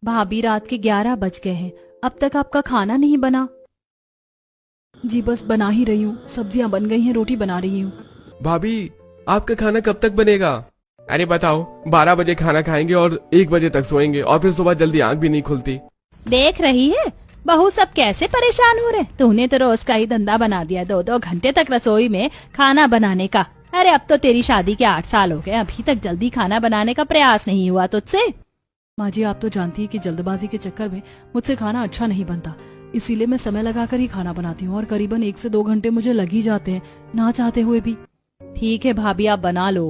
भाभी रात के 11 बज गए हैं, अब तक आपका खाना नहीं बना। जी बस बना ही रही हूँ, सब्जियां बन गई हैं, रोटी बना रही हूँ। भाभी आपका खाना कब तक बनेगा? अरे बताओ, 12 बजे खाना खाएंगे और 1 बजे तक सोएंगे और फिर सुबह जल्दी आंख भी नहीं खुलती। देख रही है बहू सब कैसे परेशान हो रहे। तूने तो रोज का ही धंधा बना दिया, 2-2 घंटे तक रसोई में खाना बनाने का। अरे अब तो तेरी शादी के 8 साल हो गए, अभी तक जल्दी खाना बनाने का प्रयास नहीं हुआ तुझसे। माँ जी आप तो जानती है कि जल्दबाजी के चक्कर में मुझसे खाना अच्छा नहीं बनता, इसीलिए मैं समय लगाकर ही खाना बनाती हूँ और करीबन 1 से 2 घंटे मुझे लग ही जाते हैं, ना चाहते हुए भी। ठीक है भाभी आप बना लो।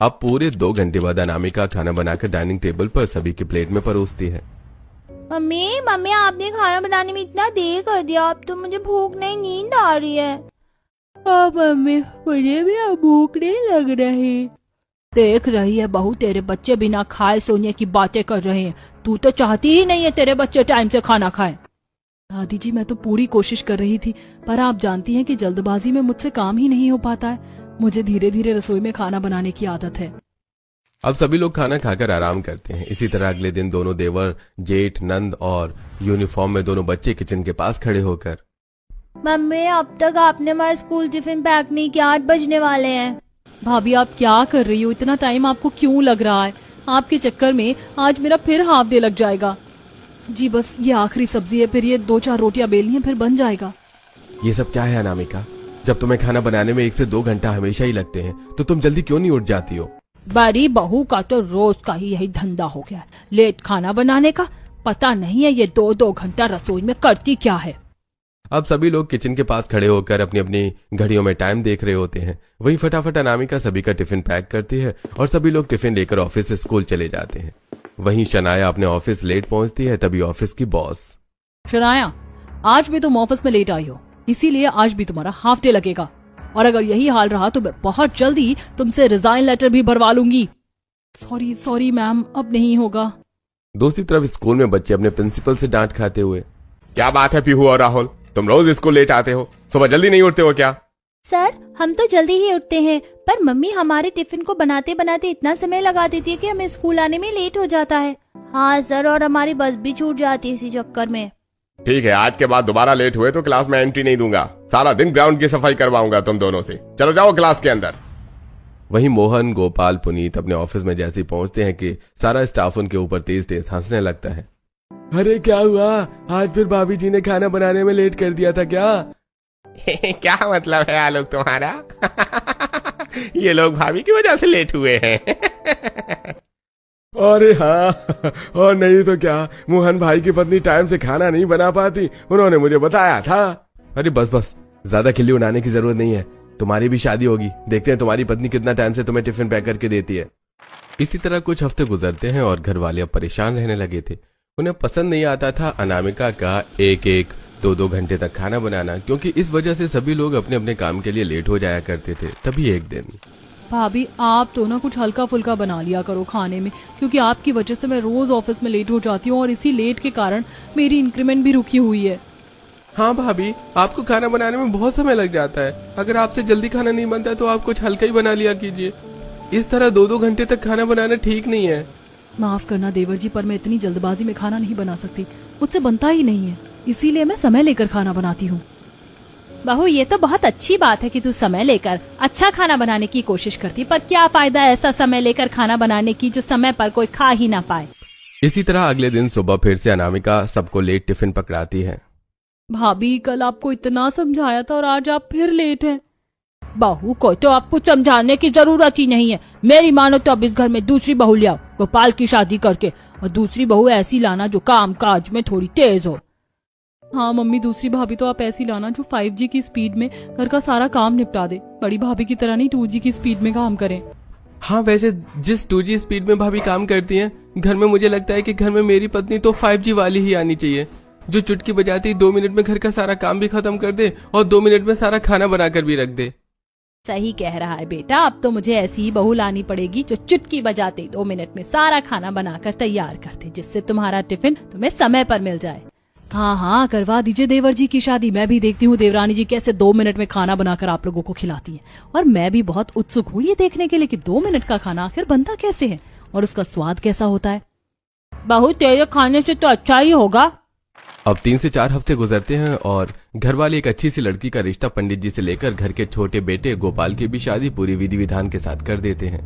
अब पूरे 2 घंटे बाद अनामिका खाना बनाकर डाइनिंग टेबल पर सभी की प्लेट में परोसती है। मम्मी मम्मी आपने खाना बनाने में इतना देर कर दिया, अब तो मुझे भूख नहीं, नींद आ रही है। मम्मी मुझे भी अब भूख नहीं लग रही। देख रही है बहू, तेरे बच्चे बिना खाए सोने की बातें कर रहे हैं। तू तो चाहती ही नहीं है तेरे बच्चे टाइम से खाना खाएं। दादी जी मैं तो पूरी कोशिश कर रही थी, पर आप जानती हैं कि जल्दबाजी में मुझसे काम ही नहीं हो पाता है। मुझे धीरे धीरे रसोई में खाना बनाने की आदत है। अब सभी लोग खाना खाकर आराम करते हैं। इसी तरह अगले दिन दोनों देवर, जेठ, नंद और यूनिफॉर्म में दोनों बच्चे किचन के पास खड़े होकर, मम्मी अब तक आपने हमारा स्कूल टिफिन पैक नहीं किया, 8 बजने वाले हैं। भाभी आप क्या कर रही हो, इतना टाइम आपको क्यों लग रहा है? आपके चक्कर में आज मेरा फिर हाफ डे लग जाएगा। जी बस ये आखिरी सब्जी है, फिर ये 2-4 रोटियां बेलनी है, फिर बन जाएगा। ये सब क्या है अनामिका? जब तुम्हें खाना बनाने में 1 से 2 घंटा हमेशा ही लगते हैं तो तुम जल्दी क्यों नहीं उठ जाती हो? बड़ी बहू का तो रोज का ही यही धंधा हो गया है, लेट खाना बनाने का। पता नहीं है ये 2-2 घंटा रसोई में करती क्या है। अब सभी लोग किचन के पास खड़े होकर अपनी अपनी घड़ियों में टाइम देख रहे होते हैं। वहीं फटाफट अनामिका सभी का टिफिन पैक करती है और सभी लोग टिफिन लेकर ऑफिस से स्कूल चले जाते हैं। वहीं शनाया अपने ऑफिस लेट पहुंचती है। तभी ऑफिस की बॉस, शनाया आज भी तुम ऑफिस में लेट आई हो, इसीलिए आज भी तुम्हारा हाफ डे लगेगा, और अगर यही हाल रहा तो मैं बहुत जल्दी तुमसे रिजाइन लेटर भी भरवा लूंगी। सॉरी मैम, अब नहीं होगा। दूसरी तरफ स्कूल में बच्चे अपने प्रिंसिपल से डांट खाते हुए, क्या बात है पीहू और राहुल, तुम रोज स्कूल लेट आते हो, सुबह जल्दी नहीं उठते हो क्या? सर हम तो जल्दी ही उठते हैं, पर मम्मी हमारे टिफिन को बनाते बनाते इतना समय लगा देती है कि हमें स्कूल आने में लेट हो जाता है। हाँ सर, और हमारी बस भी छूट जाती है इसी चक्कर में। ठीक है, आज के बाद दोबारा लेट हुए तो क्लास में एंट्री नहीं दूंगा। सारा दिन ग्राउंड की सफाई करवाऊंगा तुम दोनों से। चलो जाओ क्लास के अंदर। वहीं मोहन, गोपाल, पुनीत अपने ऑफिस में जैसे ही पहुंचते हैं कि सारा स्टाफ उनके ऊपर तेज तेज हंसने लगता है। अरे क्या हुआ, आज फिर भाभी जी ने खाना बनाने में लेट कर दिया था क्या? क्या मतलब है आलोक तुम्हारा? ये लोग भाभी की वजह से लेट हुए हैं। अरे हाँ, और नहीं तो क्या, मोहन भाई की पत्नी टाइम से खाना नहीं बना पाती, उन्होंने मुझे बताया था। अरे बस ज्यादा खिल्ली उड़ाने की जरूरत नहीं है, तुम्हारी भी शादी होगी, देखते हैं तुम्हारी पत्नी कितना टाइम से तुम्हें टिफिन पैक करके देती है। इसी तरह कुछ हफ्ते गुजरते हैं और घर वाले अब परेशान रहने लगे थे। उन्हें पसंद नहीं आता था अनामिका का 1-1, 2-2 घंटे तक खाना बनाना, क्योंकि इस वजह से सभी लोग अपने अपने काम के लिए लेट हो जाया करते थे। तभी एक दिन, भाभी आप तो ना कुछ हल्का फुल्का बना लिया करो खाने में, क्योंकि आपकी वजह से मैं रोज ऑफिस में लेट हो जाती हूँ और इसी लेट के कारण मेरी इंक्रीमेंट भी रुकी हुई है। हाँ भाभी, आपको खाना बनाने में बहुत समय लग जाता है। अगर आपसे जल्दी खाना नहीं बनता है तो आप कुछ हल्का ही बना लिया कीजिए। इस तरह 2-2 घंटे तक खाना बनाना ठीक नहीं है। माफ करना देवर जी, पर मैं इतनी जल्दबाजी में खाना नहीं बना सकती, मुझसे बनता ही नहीं है, इसीलिए मैं समय लेकर खाना बनाती हूँ। बहू ये तो बहुत अच्छी बात है कि तू समय लेकर अच्छा खाना बनाने की कोशिश करती, पर क्या फायदा ऐसा समय लेकर खाना बनाने की जो समय पर कोई खा ही ना पाए। इसी तरह अगले दिन सुबह फिर से अनामिका सबको लेट टिफिन पकड़ाती है। भाभी कल आपको इतना समझाया था और आज आप फिर लेट हैं। बहू को तो आपको समझाने की जरूरत ही नहीं है। मेरी मानो तो अब इस घर में दूसरी बहू ले आओ, गोपाल की शादी करके, और दूसरी बहू ऐसी लाना जो काम काज में थोड़ी तेज हो। हाँ मम्मी, दूसरी भाभी तो आप ऐसी लाना जो 5G की स्पीड में घर का सारा काम निपटा दे, बड़ी भाभी की तरह नहीं 2G की स्पीड में काम करें। हाँ वैसे जिस 2G स्पीड में भाभी काम करती हैं घर में, मुझे लगता है कि घर में मेरी पत्नी तो 5G वाली ही आनी चाहिए, जो चुटकी बजाती 2 मिनट में घर का सारा काम भी खत्म कर दे और 2 मिनट में सारा खाना बनाकर भी रख दे। सही कह रहा है बेटा, अब तो मुझे ऐसी ही बहू लानी पड़ेगी जो चुटकी बजाते 2 मिनट में सारा खाना बनाकर तैयार करते, जिससे तुम्हारा टिफिन तुम्हें समय पर मिल जाए। हाँ करवा दीजिए देवर जी की शादी। मैं भी देखती हूँ देवरानी जी कैसे 2 मिनट में खाना बनाकर आप लोगों को खिलाती हैं, और मैं भी बहुत उत्सुक हूँ ये देखने के लिए कि 2 मिनट का खाना आखिर बनता कैसे है और उसका स्वाद कैसा होता है। बहू तेरे खाने से तो अच्छा ही होगा। अब 3 से 4 हफ्ते गुजरते हैं और घर वाले एक अच्छी सी लड़की का रिश्ता पंडित जी से लेकर घर के छोटे बेटे गोपाल की भी शादी पूरी विधि विधान के साथ कर देते हैं।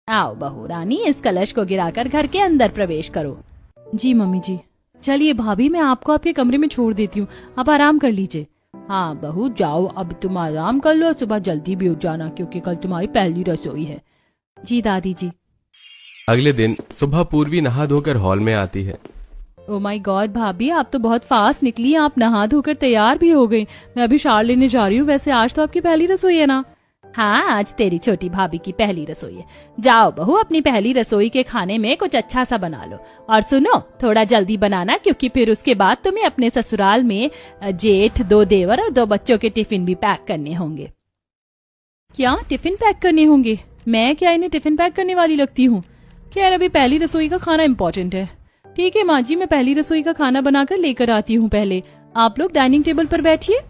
आओ बहू रानी, इस कलश को गिराकर घर के अंदर प्रवेश करो। जी मम्मी जी। चलिए भाभी, मैं आपको आपके कमरे में छोड़ देती हूँ, आप आराम कर लीजिए। हाँ बहू जाओ, अब तुम आराम कर लो, सुबह जल्दी भी उठ जाना क्योंकि कल तुम्हारी पहली रसोई है। जी दादी जी। अगले दिन सुबह पूर्वी नहा धोकर हॉल में आती है। ओ माय गॉड भाभी, आप तो बहुत फास्ट निकली, आप नहा धोकर तैयार भी हो गई। मैं अभी शार लेने जा रही हूँ। वैसे आज तो आपकी पहली रसोई है ना? हाँ, आज तेरी छोटी भाभी की पहली रसोई है। जाओ बहू, अपनी पहली रसोई के खाने में कुछ अच्छा सा बना लो, और सुनो थोड़ा जल्दी बनाना क्योंकि फिर उसके बाद तुम्हें अपने ससुराल में जेठ, 2 देवर और 2 बच्चों के टिफिन भी पैक करने होंगे। क्या टिफिन पैक करने होंगे? मैं क्या इन्हें टिफिन पैक करने वाली लगती हूँ? खैर अभी पहली रसोई का खाना इम्पोर्टेंट है। ठीक है माँ जी, मैं पहली रसोई का खाना बनाकर लेकर आती हूँ। पहले आप लोग डाइनिंग टेबल पर बैठिए।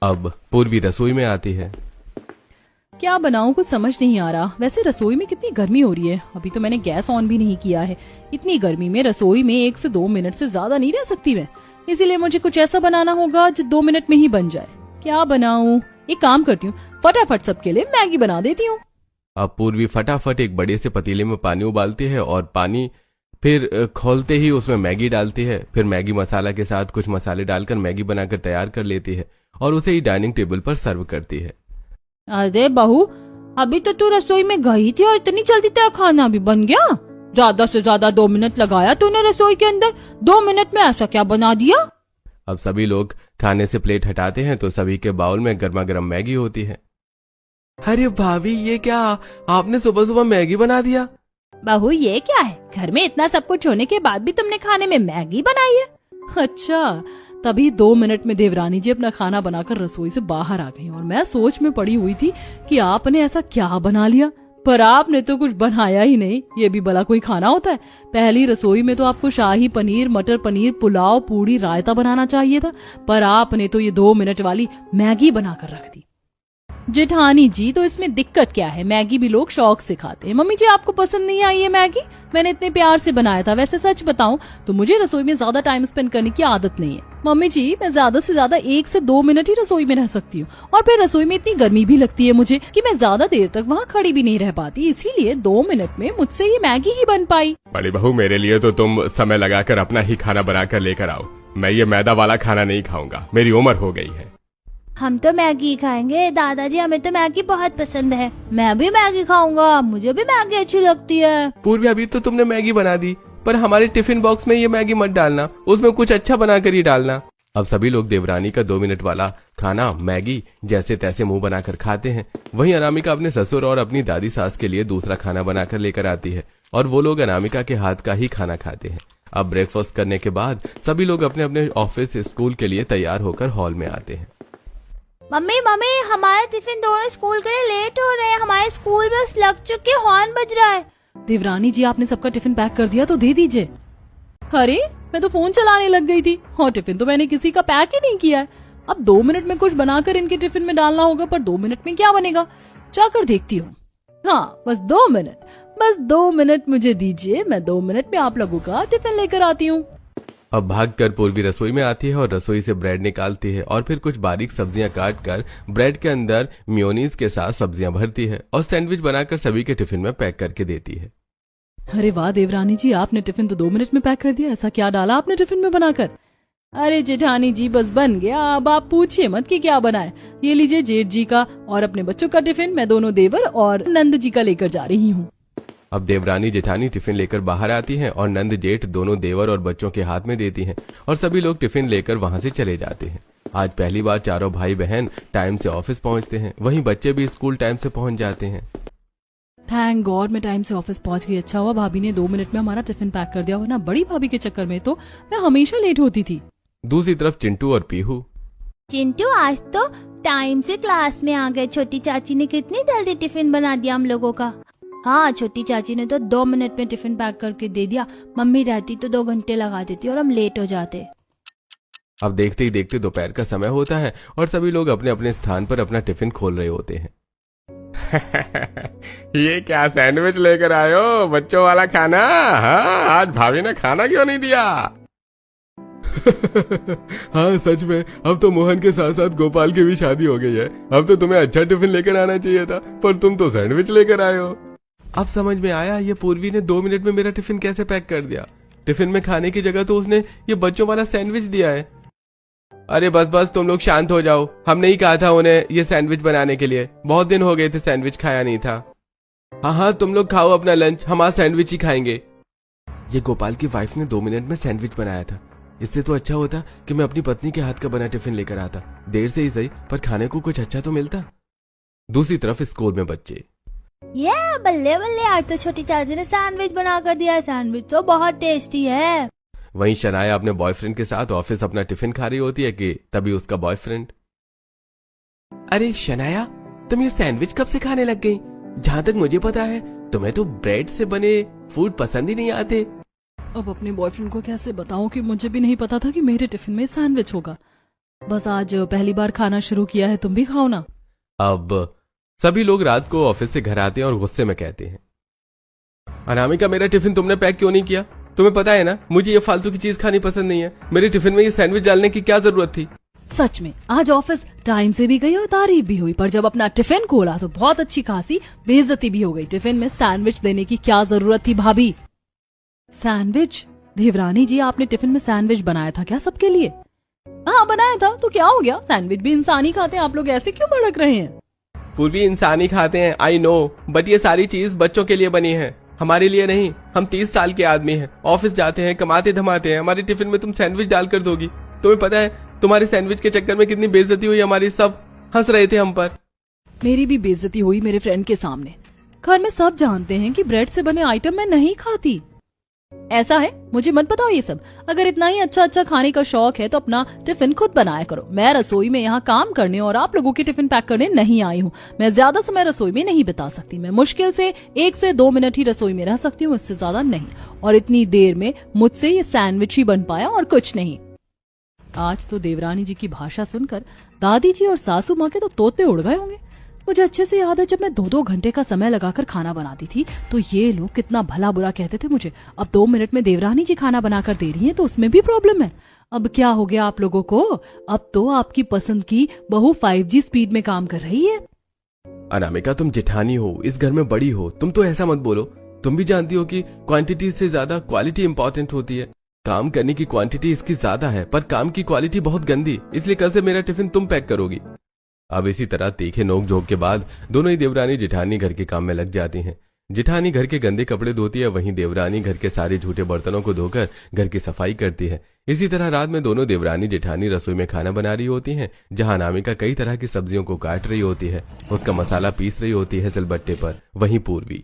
अब पूर्वी रसोई में आती है। क्या बनाऊं, कुछ समझ नहीं आ रहा। वैसे रसोई में कितनी गर्मी हो रही है, अभी तो मैंने गैस ऑन भी नहीं किया है। इतनी गर्मी में रसोई में 1 से 2 मिनट से ज्यादा नहीं रह सकती मैं, इसीलिए मुझे कुछ ऐसा बनाना होगा जो 2 मिनट में ही बन जाए। क्या बनाऊं? एक काम करती हूँ, फटाफट सबके लिए मैगी बना देती हूँ। अब पूर्वी फटाफट एक बड़े से पतीले में पानी उबालती है और पानी फिर खोलते ही उसमें मैगी डालती है। फिर मैगी मसाला के साथ कुछ मसाले डालकर मैगी बनाकर तैयार कर लेती है और उसे ही डाइनिंग टेबल पर सर्व करती है। अरे बहू, अभी तो तू रसोई में गई थी और इतनी जल्दी तेरा खाना भी बन गया? ज्यादा से ज्यादा 2 मिनट लगाया तूने रसोई के अंदर, 2 मिनट में ऐसा क्या बना दिया? अब सभी लोग खाने से प्लेट हटाते हैं तो सभी के बाउल में गर्मा गर्म मैगी होती है। अरे भाभी, ये क्या, आपने सुबह सुबह मैगी बना दिया? बहू ये क्या है, घर में इतना सब कुछ होने के बाद भी तुमने खाने में मैगी बनाई है? अच्छा, तभी 2 मिनट में देवरानी जी अपना खाना बनाकर रसोई से बाहर आ गई और मैं सोच में पड़ी हुई थी कि आपने ऐसा क्या बना लिया, पर आपने तो कुछ बनाया ही नहीं। ये भी भला कोई खाना होता है? पहली रसोई में तो आपको शाही पनीर, मटर पनीर, पुलाव, पूड़ी, रायता बनाना चाहिए था, पर आपने तो ये 2 मिनट वाली मैगी बनाकर रख दी। जेठानी जी, तो इसमें दिक्कत क्या है? मैगी भी लोग शौक से खाते हैं। मम्मी जी, आपको पसंद नहीं आई है मैगी? मैंने इतने प्यार से बनाया था। वैसे सच बताऊं तो मुझे रसोई में ज्यादा टाइम स्पेंड करने की आदत नहीं है। मम्मी जी, मैं ज्यादा से ज्यादा 1 से 2 मिनट ही रसोई में रह सकती हूँ, और फिर रसोई में इतनी गर्मी भी लगती है मुझे कि मैं ज्यादा देर तक वहाँ खड़ी भी नहीं रह पाती, इसीलिए 2 मिनट में मुझसे ये मैगी ही बन पाई। बड़ी बहू, मेरे लिए तो तुम समय लगाकर अपना ही खाना बनाकर लेकर आओ। मैं ये मैदा वाला खाना नहीं खाऊंगा, मेरी उम्र हो गई है। हम तो मैगी खाएंगे दादाजी, हमें तो मैगी बहुत पसंद है। मैं भी मैगी खाऊंगा, मुझे भी मैगी अच्छी लगती है। पूर्वी, अभी तो तुमने मैगी बना दी, पर हमारे टिफिन बॉक्स में ये मैगी मत डालना, उसमें कुछ अच्छा बनाकर ही डालना। अब सभी लोग देवरानी का 2 मिनट वाला खाना मैगी जैसे तैसे मुंह बनाकर खाते हैं। वहीं अनामिका अपने ससुर और अपनी दादी सास के लिए दूसरा खाना बनाकर लेकर आती है और वो लोग अनामिका के हाथ का ही खाना खाते हैं। अब ब्रेकफास्ट करने के बाद सभी लोग अपने अपने ऑफिस, स्कूल के लिए तैयार होकर हॉल में आते हैं। मम्मी मम्मी, हमारे टिफिन दोनों स्कूल के लिए लेट हो रहे हैं, हमारे स्कूल बस लग चुकी, हॉर्न बज रहा है। देवरानी जी, आपने सबका टिफिन पैक कर दिया तो दे दीजिए। अरे मैं तो फोन चलाने लग गई थी, और टिफिन तो मैंने किसी का पैक ही नहीं किया है। अब 2 मिनट में कुछ बनाकर इनके टिफिन में डालना होगा, पर 2 मिनट में क्या बनेगा, जाकर देखती हूँ। हाँ, बस 2 मिनट, बस 2 मिनट मुझे दीजिए, मैं 2 मिनट में आप लोगों का टिफिन लेकर आती हूँ। अब भागकर पूर्वी रसोई में आती है और रसोई से ब्रेड निकालती है और फिर कुछ बारीक सब्जियां काटकर ब्रेड के अंदर मेयोनीज के साथ सब्जियां भरती है और सैंडविच बनाकर सभी के टिफिन में पैक करके देती है। अरे वाह देवरानी जी, आपने टिफिन तो 2 मिनट में पैक कर दिया। ऐसा क्या डाला आपने टिफिन में बनाकर? अरे जेठानी जी, बस बन गया, अब आप पूछिए मत कि क्या बनाए। ये लीजिए जेठ जी का और अपने बच्चों का टिफिन, मैं दोनों देवर और नंद जी का लेकर जा रही हूँ। अब देवरानी जेठानी टिफिन लेकर बाहर आती हैं और नंद जेठ दोनों देवर और बच्चों के हाथ में देती हैं और सभी लोग टिफिन लेकर वहां से चले जाते हैं। आज पहली बार चारों भाई बहन टाइम से ऑफिस पहुंचते हैं, वहीं बच्चे भी स्कूल टाइम से पहुंच जाते हैं। थैंक गॉड मैं टाइम से ऑफिस पहुंच गई। अच्छा हुआ भाभी ने 2 मिनट में हमारा टिफिन पैक कर दिया, वरना बड़ी भाभी के चक्कर में तो मैं हमेशा लेट होती थी। दूसरी तरफ चिंटू और पीहू। चिंटू, आज तो टाइम से क्लास में आ गए। छोटी चाची ने कितनी जल्दी टिफिन बना दिया हम लोगों का। हाँ, छोटी चाची ने तो 2 मिनट में टिफिन पैक करके दे दिया। मम्मी रहती तो 2 घंटे लगा देती और हम लेट हो जाते। अब देखते ही देखते दोपहर का समय होता है और सभी लोग अपने अपने स्थान पर अपना टिफिन खोल रहे होते हैं। ये क्या सैंडविच लेकर आए हो, बच्चों वाला खाना? हाँ, आज भाभी ने खाना क्यों नहीं दिया? हाँ सच में, अब तो मोहन के साथ साथ गोपाल की भी शादी हो गई है। अब तो तुम्हें अच्छा टिफिन लेकर आना चाहिए था, पर तुम तो सैंडविच लेकर आए हो। अब समझ में आया ये पूर्वी ने 2 मिनट में मेरा टिफिन कैसे पैक कर दिया। टिफिन में खाने की जगह तो उसने ये बच्चों वाला सैंडविच दिया है। अरे बस बस तुम लोग शांत हो जाओ, हमने ही कहा था उन्हें ये सैंडविच बनाने के लिए। बहुत दिन हो गए थे सैंडविच खाया नहीं था। हाँ हाँ तुम लोग खाओ अपना लंच, हम आज सैंडविच ही खाएंगे। ये गोपाल की वाइफ ने 2 मिनट में सैंडविच बनाया था। इससे तो अच्छा होता कि मैं अपनी पत्नी के हाथ का बना टिफिन लेकर आता। देर से ही सही, पर खाने को कुछ अच्छा तो मिलता। दूसरी तरफ स्कूल में बच्चे, ये बल्ले बल्ले, आज तो छोटी चाची ने सैंडविच बना कर दिया है। सैंडविच तो बहुत टेस्टी है। वहीं शनाया अपने बॉयफ्रेंड के साथ ऑफिस अपना टिफिन खा रही होती है कि तभी उसका बॉयफ्रेंड, अरे शनाया तुम ये सैंडविच कब से खाने लग गई? जहां तक मुझे पता है तुम्हें तो ब्रेड से बने फूड पसंद ही नहीं आते। अब अपने बॉयफ्रेंड को कैसे बताऊं कि मुझे भी नहीं पता था कि मेरे टिफिन में सैंडविच होगा। बस आज पहली बार खाना शुरू किया है, तुम भी खाओ ना। अब सभी लोग रात को ऑफिस से घर आते हैं और गुस्से में कहते हैं, अनामिका मेरा टिफिन तुमने पैक क्यों नहीं किया? तुम्हें पता है ना मुझे ये फालतू की चीज खानी पसंद नहीं है। मेरे टिफिन में ये सैंडविच डालने की क्या जरूरत थी? सच में आज ऑफिस टाइम से भी गई और तारीफ भी हुई, पर जब अपना टिफिन खोला तो बहुत अच्छी खासी बेइज्जती भी हो गई। टिफिन में सैंडविच देने की क्या जरूरत थी भाभी? सैंडविच? देवरानी जी आपने टिफिन में सैंडविच बनाया था क्या सबके लिए? हाँ बनाया था, तो क्या हो गया? सैंडविच भी इंसान ही खाते हैं, आप लोग ऐसे क्यों भड़क रहे हैं? पूर्वी इंसान ही खाते हैं, आई नो, बट ये सारी चीज बच्चों के लिए बनी है, हमारे लिए नहीं। हम 30 साल के आदमी हैं, ऑफिस जाते हैं, कमाते धमाते हैं। हमारे टिफिन में तुम सैंडविच डालकर दोगी? तुम्हें पता है तुम्हारे सैंडविच के चक्कर में कितनी बेइज्जती हुई हमारी? सब हंस रहे थे हम पर। मेरी भी बेइज्जती हुई मेरे फ्रेंड के सामने। घर में सब जानते हैं कि ब्रेड से बने आइटम मैं नहीं खाती। ऐसा है, मुझे मत बताओ ये सब। अगर इतना ही अच्छा अच्छा खाने का शौक है तो अपना टिफिन खुद बनाया करो। मैं रसोई में यहाँ काम करने और आप लोगों के टिफिन पैक करने नहीं आई हूँ। मैं ज्यादा समय रसोई में नहीं बिता सकती। मैं मुश्किल से 1 से 2 मिनट ही रसोई में रह सकती हूँ, इससे ज्यादा नहीं। और इतनी देर में मुझसे ये सैंडविच ही बन पाया और कुछ नहीं। आज तो देवरानी जी की भाषा सुनकर दादी जी और सासू माँ के तो तोते उड़ गए होंगे। मुझे अच्छे से याद है जब मैं 2-2 घंटे का समय लगाकर खाना बनाती थी तो ये लोग कितना भला बुरा कहते थे मुझे। अब 2 मिनट में देवरानी जी खाना बनाकर दे रही हैं तो उसमें भी प्रॉब्लम है। अब क्या हो गया आप लोगों को? अब तो आपकी पसंद की बहू 5G स्पीड में काम कर रही है। अनामिका तुम जेठानी हो, इस घर में बड़ी हो, तुम तो ऐसा मत बोलो। तुम भी जानती हो कि क्वांटिटी से ज्यादा क्वालिटी इंपॉर्टेंट होती है। काम करने की क्वांटिटी इसकी ज्यादा है पर काम की क्वालिटी बहुत गंदी, इसलिए कल से मेरा टिफिन तुम पैक करोगी। अब इसी तरह तीखे नोक झोंक के बाद दोनों ही देवरानी जेठानी घर के काम में लग जाती हैं। जेठानी घर के गंदे कपड़े धोती है, वहीं देवरानी घर के सारे झूठे बर्तनों को धोकर घर की सफाई करती है। इसी तरह रात में दोनों देवरानी जेठानी रसोई में खाना बना रही होती हैं, जहां अनामिका कई तरह की सब्जियों को काट रही होती है, उसका मसाला पीस रही होती है सिलबट्टे पर। वहीं पूर्वी,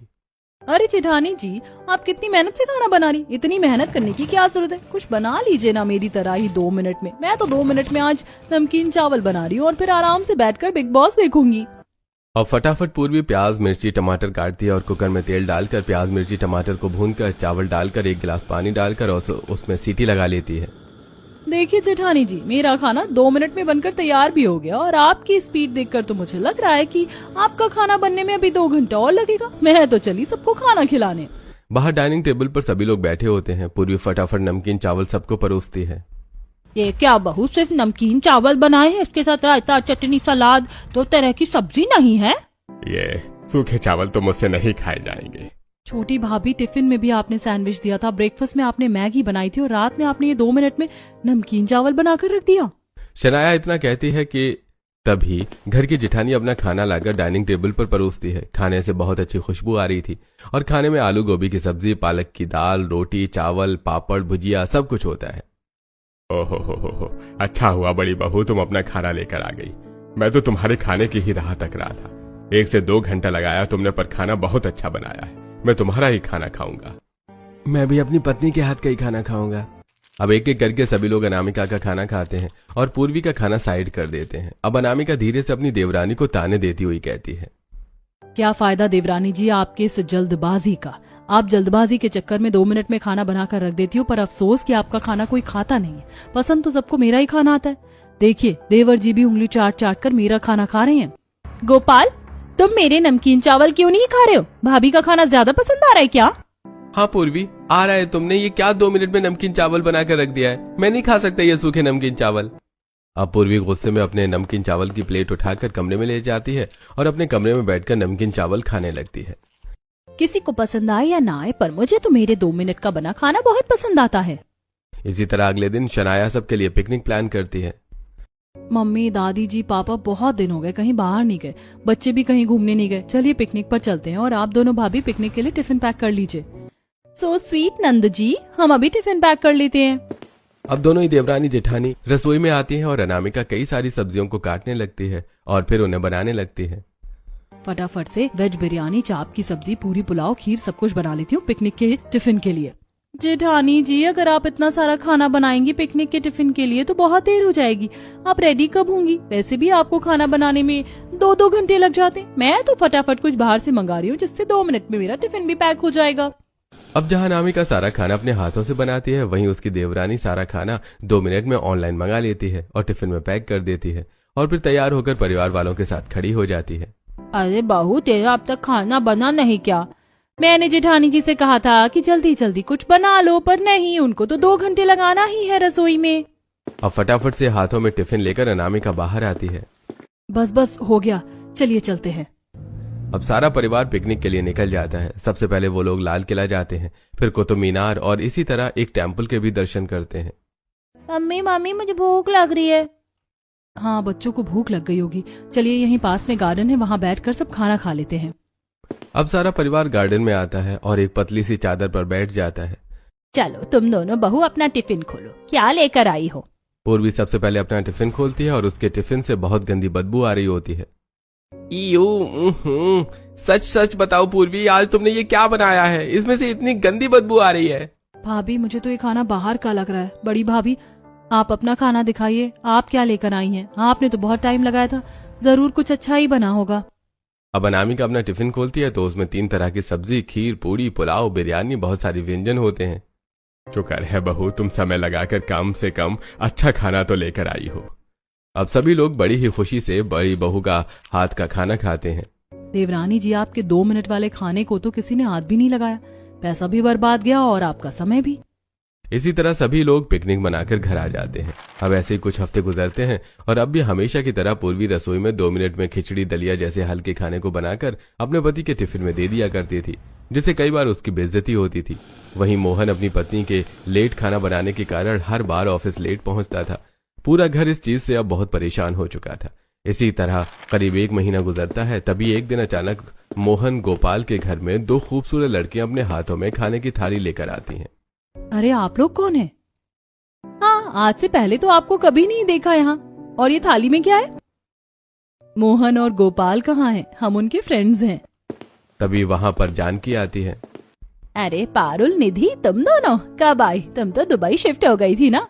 अरे जेठानी जी आप कितनी मेहनत से खाना बना रही, इतनी मेहनत करने की क्या जरूरत है? कुछ बना लीजिए ना मेरी तरह ही 2 मिनट में। मैं तो 2 मिनट में आज नमकीन चावल बना रही हूँ और फिर आराम से बैठकर बिग बॉस देखूंगी। और फटाफट पूर्वी प्याज मिर्ची टमाटर काटती है और कुकर में तेल डालकर प्याज मिर्ची टमाटर को भूनकर चावल डालकर 1 गिलास पानी डालकर उसमें सीटी लगा लेती है। देखिए जेठानी जी मेरा खाना 2 मिनट में बनकर तैयार भी हो गया और आपकी स्पीड देखकर तो मुझे लग रहा है कि आपका खाना बनने में अभी 2 घंटा और लगेगा। मैं तो चली सबको खाना खिलाने। बाहर डाइनिंग टेबल पर सभी लोग बैठे होते हैं। पूर्वी फटाफट नमकीन चावल सबको परोसती है। ये क्या बहू सिर्फ नमकीन चावल बनाए हैं? इसके साथ रायता चटनी सलाद 2 तरह की सब्जी नहीं है? ये सूखे चावल तो मुझसे नहीं खाए जाएंगे। छोटी भाभी टिफिन में भी आपने सैंडविच दिया था, ब्रेकफास्ट में आपने मैगी बनाई थी और रात में आपने ये 2 मिनट में नमकीन चावल बनाकर रख दिया। शनाया इतना कहती है कि तभी घर की जेठानी अपना खाना लाकर डाइनिंग टेबल पर परोसती है। खाने से बहुत अच्छी खुशबू आ रही थी और खाने में आलू गोभी की सब्जी, पालक की दाल, रोटी, चावल, पापड़, भुजिया सब कुछ होता है। ओहो हो, अच्छा हुआ बड़ी बहू तुम अपना खाना लेकर आ गई। मैं तो तुम्हारे खाने की ही राह तक रहा था। 1 से 2 घंटा लगाया तुमने, पर खाना बहुत अच्छा बनाया है। मैं तुम्हारा ही खाना खाऊंगा। मैं भी अपनी पत्नी के हाथ का ही खाना खाऊंगा। अब एक एक करके सभी लोग अनामिका का खाना खाते हैं और पूर्वी का खाना साइड कर देते हैं। अब अनामिका धीरे से अपनी देवरानी को ताने देती हुई कहती है, क्या फायदा देवरानी जी आपके इस जल्दबाजी का? आप जल्दबाजी के चक्कर में 2 मिनट में खाना बनाकर रख देती हो, पर अफसोस कि आपका खाना कोई खाता नहीं है। पसंद तो सबको मेरा ही खाना आता है। देखिए देवर जी भी उंगली चाट चाट कर मेरा खाना खा रहे हैं। गोपाल तुम मेरे नमकीन चावल क्यों नहीं खा रहे हो? भाभी का खाना ज्यादा पसंद आ रहा है क्या? हाँ पूर्वी, आ रहा है। तुमने ये क्या 2 मिनट में नमकीन चावल बनाकर रख दिया है? मैं नहीं खा सकता ये सूखे नमकीन चावल। अब पूर्वी गुस्से में अपने नमकीन चावल की प्लेट उठाकर कमरे में ले जाती है और अपने कमरे में बैठकर नमकीन चावल खाने लगती है। किसी को पसंद आए या ना आए, पर मुझे तो मेरे 2 मिनट का बना खाना बहुत पसंद आता है। इसी तरह अगले दिन शनाया सबके लिए पिकनिक प्लान करती है। मम्मी, दादी जी, पापा बहुत दिन हो गए कहीं बाहर नहीं गए, बच्चे भी कहीं घूमने नहीं गए। चलिए पिकनिक पर चलते हैं और आप दोनों भाभी पिकनिक के लिए टिफिन पैक कर लीजिए। सो स्वीट नंद जी, हम अभी टिफिन पैक कर लेते हैं। अब दोनों ही देवरानी जेठानी रसोई में आती है और अनामिका कई सारी सब्जियों को काटने लगती है और फिर उन्हें बनाने लगती है। फटाफट से वेज बिरयानी, चाप की सब्जी, पूरी पुलाव, खीर सब कुछ बना लेती हूँ पिकनिक के टिफिन के लिए। जेठानी जी, अगर आप इतना सारा खाना बनाएंगी पिकनिक के टिफिन के लिए तो बहुत देर हो जाएगी। आप रेडी कब होंगी? वैसे भी आपको खाना बनाने में 2-2 घंटे लग जाते। मैं तो फटाफट कुछ बाहर से मंगा रही हूँ जिससे 2 मिनट में मेरा टिफिन भी पैक हो जाएगा। अब जहाँ अनामिका सारा खाना अपने हाथों से बनाती है, वहीं उसकी देवरानी सारा खाना 2 मिनट में ऑनलाइन मंगा लेती है और टिफिन में पैक कर देती है और फिर तैयार होकर परिवार वालों के साथ खड़ी हो जाती है। अरे बहू, तेरा अब तक खाना बना नहीं क्या? मैंने जेठानी जी से कहा था कि जल्दी जल्दी कुछ बना लो, पर नहीं, उनको तो 2 घंटे लगाना ही है रसोई में। अब फटाफट से हाथों में टिफिन लेकर अनामिका बाहर आती है। बस बस हो गया, चलिए चलते हैं। अब सारा परिवार पिकनिक के लिए निकल जाता है। सबसे पहले वो लोग लाल किला जाते हैं, फिर कुतुब मीनार और इसी तरह एक टेम्पल के भी दर्शन करते हैं। मम्मी मुझे भूख लग रही है। हाँ, बच्चों को भूख लग गई होगी। चलिए यहीं पास में गार्डन है, वहाँ बैठकर सब खाना खा लेते हैं। अब सारा परिवार गार्डन में आता है और एक पतली सी चादर पर बैठ जाता है। चलो तुम दोनों बहू अपना टिफिन खोलो, क्या लेकर आई हो? पूर्वी सबसे पहले अपना टिफिन खोलती है और उसके टिफिन से बहुत गंदी बदबू आ रही होती है। सच सच बताओ पूर्वी, आज तुमने ये क्या बनाया है? इसमें से इतनी गंदी बदबू आ रही है। भाभी, मुझे तो ये खाना बाहर का लग रहा है। बड़ी भाभी, आप अपना खाना दिखाइए, आप क्या लेकर आई हैं? आपने तो बहुत टाइम लगाया था, जरूर कुछ अच्छा ही बना होगा। अब अनामिका अपना टिफिन खोलती है तो उसमें 3 तरह की सब्जी, खीर, पूड़ी, पुलाव, बिरयानी, बहुत सारी व्यंजन होते हैं। शुक्र है बहू, तुम समय लगाकर कम से कम अच्छा खाना तो लेकर आई हो। अब सभी लोग बड़ी ही खुशी से बड़ी बहू का हाथ का खाना खाते हैं। देवरानी जी, आपके 2 मिनट वाले खाने को तो किसी ने हाथ भी नहीं लगाया, पैसा भी बर्बाद गया और आपका समय भी। इसी तरह सभी लोग पिकनिक मनाकर घर आ जाते हैं। अब ऐसे ही कुछ हफ्ते गुजरते हैं और अब भी हमेशा की तरह पूर्वी रसोई में 2 मिनट में खिचड़ी, दलिया जैसे हल्के खाने को बनाकर अपने पति के टिफिन में दे दिया करती थी, जिससे कई बार उसकी बेइज्जती होती थी। वहीं मोहन अपनी पत्नी के लेट खाना बनाने के कारण हर बार ऑफिस लेट पहुंचता था। पूरा घर इस चीज से अब बहुत परेशान हो चुका था। इसी तरह करीब 1 महीना गुजरता है। तभी एक दिन अचानक मोहन गोपाल के घर में 2 खूबसूरत लड़कियां अपने हाथों में खाने की थाली लेकर आती हैं। अरे आप लोग कौन हैं? हाँ, आज से पहले तो आपको कभी नहीं देखा यहाँ। और ये थाली में क्या है? मोहन और गोपाल कहाँ हैं? हम उनके फ्रेंड्स हैं। तभी वहां पर जानकी आती है। अरे पारुल, निधि, तुम दोनों कब आई? तुम तो दुबई शिफ्ट हो गई थी ना?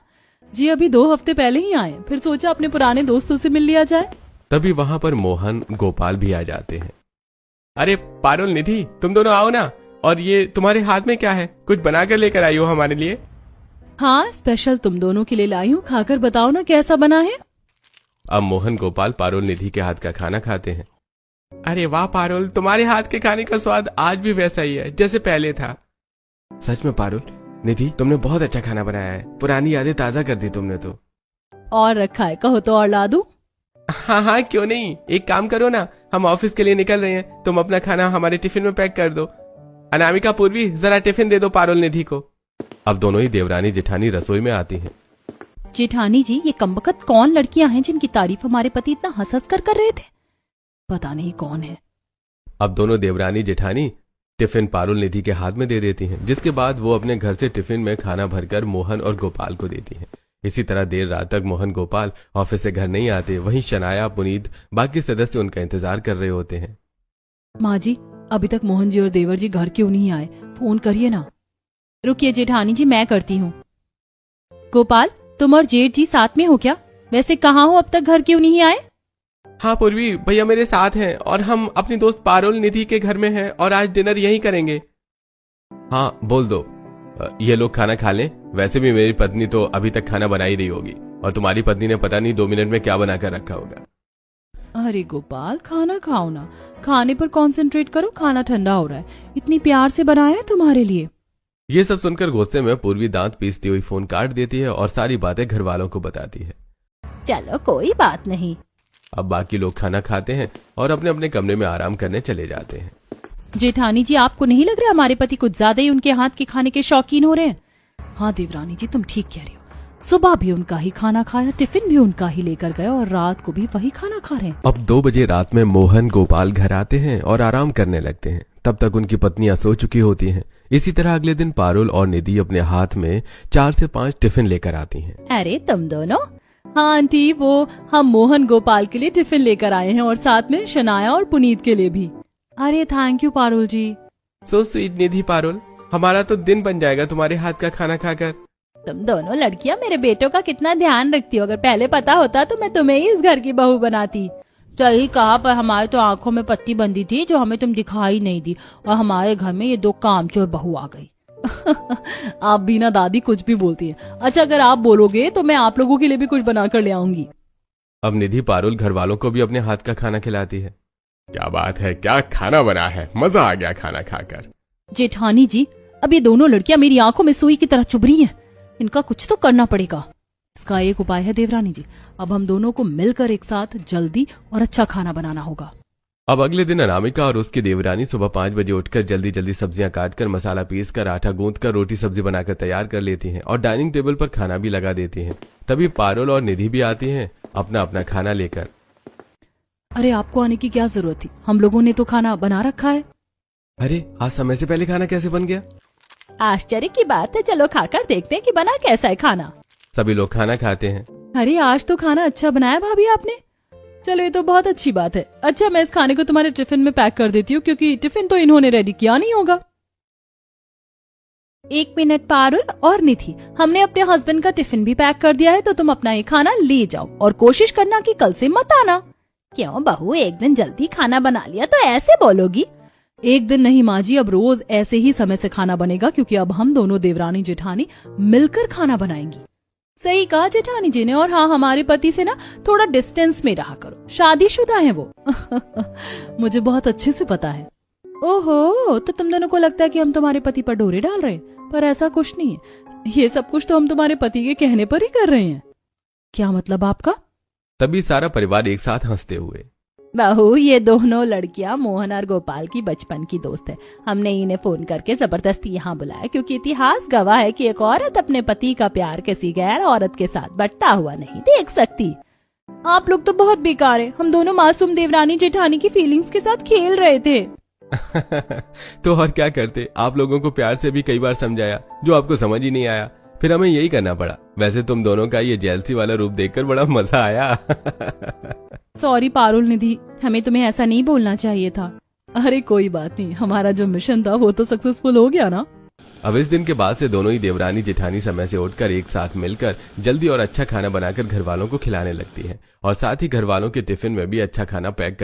जी अभी 2 हफ्ते पहले ही आए, फिर सोचा अपने पुराने दोस्तों से मिल लिया जाए। तभी वहां पर मोहन गोपाल भी आ जाते हैं। अरे पारुल, निधि, तुम दोनों आओ ना। और ये तुम्हारे हाथ में क्या है? कुछ बनाकर लेकर आई हो हमारे लिए? हाँ, स्पेशल तुम दोनों के लिए लाई हूँ, खाकर बताओ ना कैसा बना है। अब मोहन गोपाल पारुल निधि के हाथ का खाना खाते हैं। अरे वाह पारुल, तुम्हारे हाथ के खाने का स्वाद आज भी वैसा ही है जैसे पहले था। सच में पारुल, निधि, तुमने बहुत अच्छा खाना बनाया है। पुरानी यादें ताजा कर दी तुमने तो। और रखा है, कहो तो और ला दूं? हाँ, क्यों नहीं। एक काम करो ना, हम ऑफिस के लिए निकल रहे हैं, तुम अपना खाना हमारे टिफिन में पैक कर दो। अनामिका, पूर्वी, जरा टिफिन दे दो पारुल निधि को। अब दोनों ही देवरानी जेठानी रसोई में आती हैं। जेठानी जी, ये कमबख्त कौन लड़कियां हैं जिनकी तारीफ हमारे पति इतना हंस कर रहे थे? पता नहीं कौन है। अब दोनों देवरानी जेठानी टिफिन पारुल निधि के हाथ में दे देती हैं, जिसके बाद वो अपने घर से टिफिन में खाना भरकर मोहन और गोपाल को देती हैं। इसी तरह देर रात तक मोहन गोपाल ऑफिस से घर नहीं आते। वहीं शनाया, पुनीत, बाकी सदस्य उनका इंतजार कर रहे होते हैं। माँ जी, अभी तक मोहन जी और देवर जी घर क्यों नहीं आए? फोन करिए ना। रुकिए जेठानी जी, मैं करती हूँ। गोपाल, तुम और जेठ जी साथ में हो क्या? वैसे कहाँ हो, अब तक घर क्यों नहीं आए? हाँ पूर्वी, भैया मेरे साथ हैं और हम अपनी दोस्त पारुल निधि के घर में हैं और आज डिनर यहीं करेंगे। हाँ बोल दो, ये लोग खाना खा लें। वैसे भी मेरी पत्नी तो अभी तक खाना बना ही रही होगी और तुम्हारी पत्नी ने पता नहीं 2 मिनट में क्या बनाकर रखा होगा। अरे गोपाल, खाना खाओ ना, खाने पर कंसंट्रेट करो, खाना ठंडा हो रहा है, इतनी प्यार से बनाया है तुम्हारे लिए। ये सब सुनकर गुस्से में पूर्वी दांत पीसती हुई फोन काट देती है और सारी बातें घर वालों को बताती है। चलो कोई बात नहीं। अब बाकी लोग खाना खाते हैं और अपने अपने कमरे में आराम करने चले जाते हैं। जेठानी जी, आपको नहीं लग रहा हमारे पति कुछ ज्यादा ही उनके हाथ के खाने के शौकीन हो रहे हैं? हाँ देवरानी जी, तुम ठीक कह रही हो। सुबह भी उनका ही खाना खाया, टिफिन भी उनका ही लेकर गए और रात को भी वही खाना खा रहे हैं। अब 2 बजे रात में मोहन गोपाल घर आते हैं और आराम करने लगते हैं। तब तक उनकी पत्नियां सो चुकी होती हैं। इसी तरह अगले दिन पारुल और निधि अपने हाथ में 4 से 5 टिफिन लेकर आती हैं। अरे तुम दोनों? हाँ आंटी, वो हम मोहन गोपाल के लिए टिफिन लेकर आए हैं और साथ में शनाया और पुनीत के लिए भी। अरे thank you Parul ji. So sweet Nidhi Parul, हमारा तो दिन बन जाएगा तुम्हारे हाथ का खाना खाकर। तुम दोनों लड़कियां मेरे बेटों का कितना ध्यान रखती हो। अगर पहले पता होता तो मैं तुम्हें ही इस घर की बहू बनाती। सही कहा, पर हमारे तो आंखों में पट्टी बंधी थी जो हमें तुम दिखाई नहीं दी, और हमारे घर में ये 2 कामचोर बहू आ गई। आप भी ना दादी कुछ भी बोलती है। अच्छा, अगर आप बोलोगे तो मैं आप लोगों के लिए भी कुछ बनाकर ले आऊंगी। अब निधि पारुल घर वालों को भी अपने हाथ का खाना खिलाती है। क्या बात है, क्या खाना बना है, मजा आ गया खाना खाकर। जेठानी जी, अब ये दोनों लड़कियां मेरी आंखों में सुई की तरह चुभ रही हैं। इनका कुछ तो करना पड़ेगा। इसका एक उपाय है देवरानी जी, अब हम दोनों को मिलकर एक साथ जल्दी और अच्छा खाना बनाना होगा। अब अगले दिन अनामिका और उसकी देवरानी सुबह 5 बजे उठकर जल्दी जल्दी सब्जियां काटकर, मसाला पीसकर, आटा गूंथकर रोटी सब्जी बनाकर तैयार कर लेती हैं और डाइनिंग टेबल पर खाना भी लगा देती हैं। तभी पारुल और निधि भी आती हैं अपना अपना खाना लेकर। अरे आपको आने की क्या जरूरत थी, हम लोगों ने तो खाना बना रखा है। अरे आज समय से पहले खाना कैसे बन गया? आश्चर्य की बात है, चलो खाकर देखते हैं कि बना कैसा है खाना। सभी लोग खाना खाते हैं। अरे आज तो खाना अच्छा बनाया भाभी आपने। चलो ये तो बहुत अच्छी बात है। अच्छा, मैं इस खाने को तुम्हारे टिफिन में पैक कर देती हूँ, क्योंकि टिफिन तो इन्होंने रेडी किया नहीं होगा। 1 मिनट पारुल और निधि, हमने अपने हस्बैंड का टिफिन भी पैक कर दिया है, तो तुम अपना ये खाना ले जाओ और कोशिश करना कि कल से मत आना। क्यों बहू, एक दिन जल्दी खाना बना लिया तो ऐसे बोलोगी? एक दिन नहीं माँ जी, अब रोज ऐसे ही समय से खाना बनेगा, क्योंकि अब हम दोनों देवरानी जेठानी मिलकर खाना बनाएंगी। सही कहा जेठानी जी ने। और हाँ, हमारे पति से ना थोड़ा डिस्टेंस में रहा करो, शादीशुदा है वो। मुझे बहुत अच्छे से पता है। ओहो, तो तुम दोनों को लगता है कि हम तुम्हारे पति पर डोरे डाल रहे हैं, पर ऐसा कुछ नहीं है। ये सब कुछ तो हम तुम्हारे पति के कहने पर ही कर रहे हैं। क्या मतलब आपका? तभी सारा परिवार एक साथ हंसते हुए। बहू, ये दोनों लड़कियां मोहन और गोपाल की बचपन की दोस्त है। हमने इन्हें फोन करके जबरदस्ती यहाँ बुलाया, क्योंकि इतिहास गवाह है कि एक औरत अपने पति का प्यार किसी गैर औरत के साथ बंटता हुआ नहीं देख सकती। आप लोग तो बहुत बेकार है। हम दोनों मासूम देवरानी जेठानी की फीलिंग्स के साथ खेल रहे थे। तो और क्या करते, आप लोगों को प्यार से भी कई बार समझाया, जो आपको समझ ही नहीं आया, फिर हमें यही करना पड़ा। वैसे तुम दोनों का ये जेलसी वाला रूप देखकर बड़ा मजा आया। सॉरी पारुल, निधि, हमें तुम्हें ऐसा नहीं बोलना चाहिए था। अरे कोई बात नहीं, हमारा जो मिशन था वो तो सक्सेसफुल हो गया ना। अब इस दिन के बाद से दोनों ही देवरानी जेठानी समय से उठकर एक साथ मिलकर जल्दी और अच्छा खाना बनाकर घर वालों को खिलाने लगती है और साथ ही घर वालों के टिफिन में भी अच्छा खाना पैक